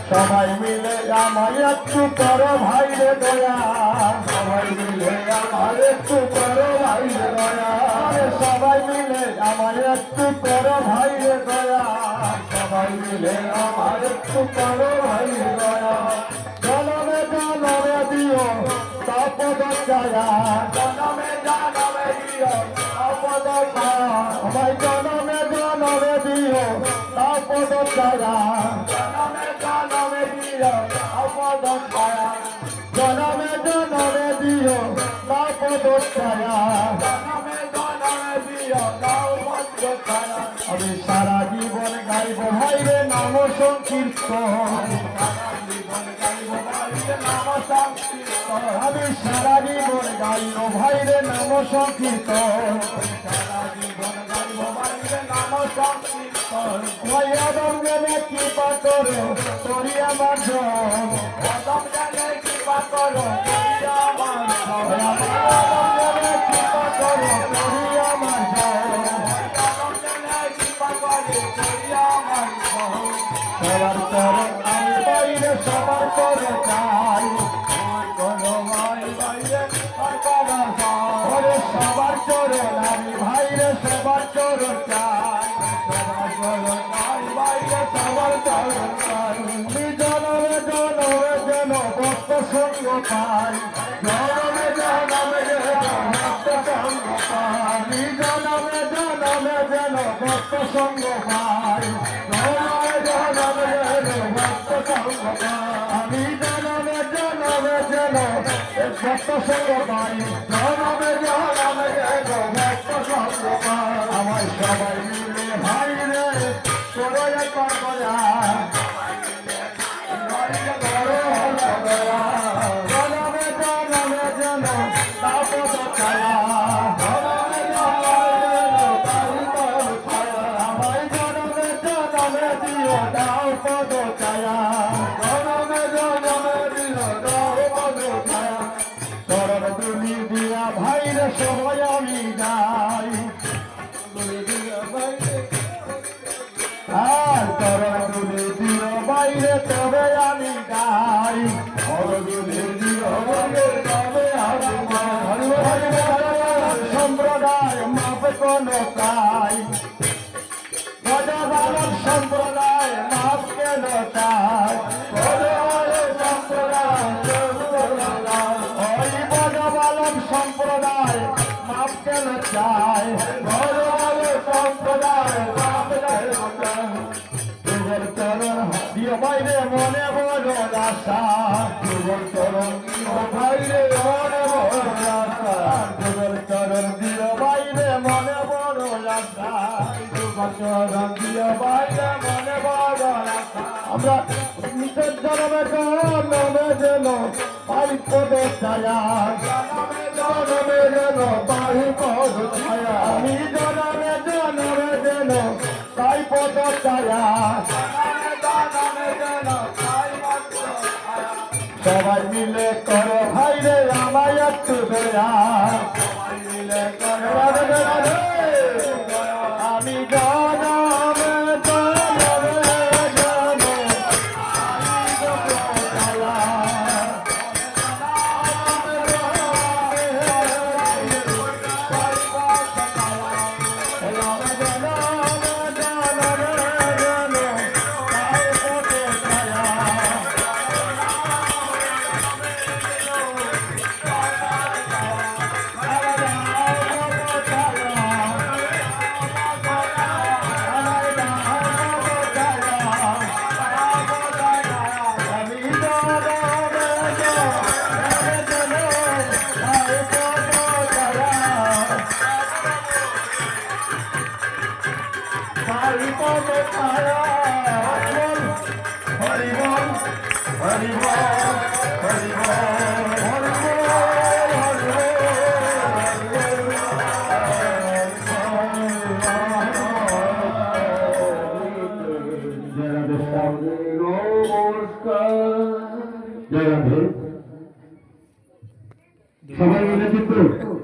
সবাই মিলে আমায় একটু করো ভাই রে দয়া, সবাই মিলে আমায় একটু করো ভাই রে দয়া, সবাই মিলে আমায় একটু করো ভাই রে দয়া, সবাই মিলে আমায় একটু করো ভাই রে দয়া। জনমে জনমে দিও তাপদ ছায়া, জনমে জনমে দিও তাপদ ছায়া, ভাই জনমে জনমে দিও তাপদ ছায়া, জনমে জনমে দিও তাপদ ছায়া, জনমে জনমে দিও তাপদ ছায়া, জনমে জনমে দিও তাপদ ছায়া। আমি সারা জীবন গাইব ভাই রে নাম সংকীর্তন, আমি সারা জীবন গাইব ভাই রে নাম সংকীর্তন, সারা জীবন গাইব ভাই রে নাম সংকীর্তন। ভাই আদম জানে কি পাকরো তোরি আমার জন, আদম জানে কি পাকরো তোরি আমার জন, আদম জানে কি পাকরো তোরি আমার জন, আদম জানে কি পাকরো তোরি আমার জন। সবার করে আমি বাইরে সবার করে চাই, সবার চরণ আমি ভাইরে সবার চরণ চাই, সবার চরণ চাই ভাইরে সবার চরণ চাই। জনমে জনমে যেন ভক্ত সঙ্গ পাই, জনমে জনমে যেন ভক্ত সঙ্গ পাই, জনমে জনমে যেন ভক্ত সঙ্গ পাই, জনমে জনমে যেন ভক্ত সঙ্গ পাই। আমি জনমে জনমে যেন ভক্ত সঙ্গ পাই, জনমে জনমে যেন ভক্ত সঙ্গ পাই। আমার সবাই মিলে ভাই রে তোরা একবার দয়া, জনমে জনমে যেন তাপদ ছায়া, জনমে জনমে যেন তাপদ ছায়া, আমায় জনমে জনমে দিও তাপদ ছায়া, জনমে জনমে দিও তাপদ ছায়া। চরণ তুমি দিয়া ভাই রে সবাই আমি যাই, আর চরণ তুমি দিও বাইরে তবে আমি যাই, সম্প্রদায় মাপে কোন তাই, গজবালক সম্প্রদায় মাপ কেন তাই, ওই গজবালক সম্প্রদায় মাপ কেন চায়, গজবালক সম্প্রদায় মাপ কেন চায়। যুগল চরণ দিও বাইরে মনে বড় আশা, যুগল চরণ দিও বাইরে মনে বড় আশা, যুগল চরণ দিও বাইরে মনে বড় আশা, যুগল চরণ দিও বাইরে মনে বড় আশা। আমরা নিচের জনমে জনমে যেন পাই পদ ছায়া, জনমে জনমে যেন পাই পদ ছায়া, আমি জনমে জনমে যেন পাই পদ ছায়া, জনমে জনমে যেন পাই পদ ছায়া। সবাই মিলে করো ভাই রে আমায় একটু দয়া, সবাই মিলে করো আমি জনমে জনমে যেন সবাই মিলে কিন্তু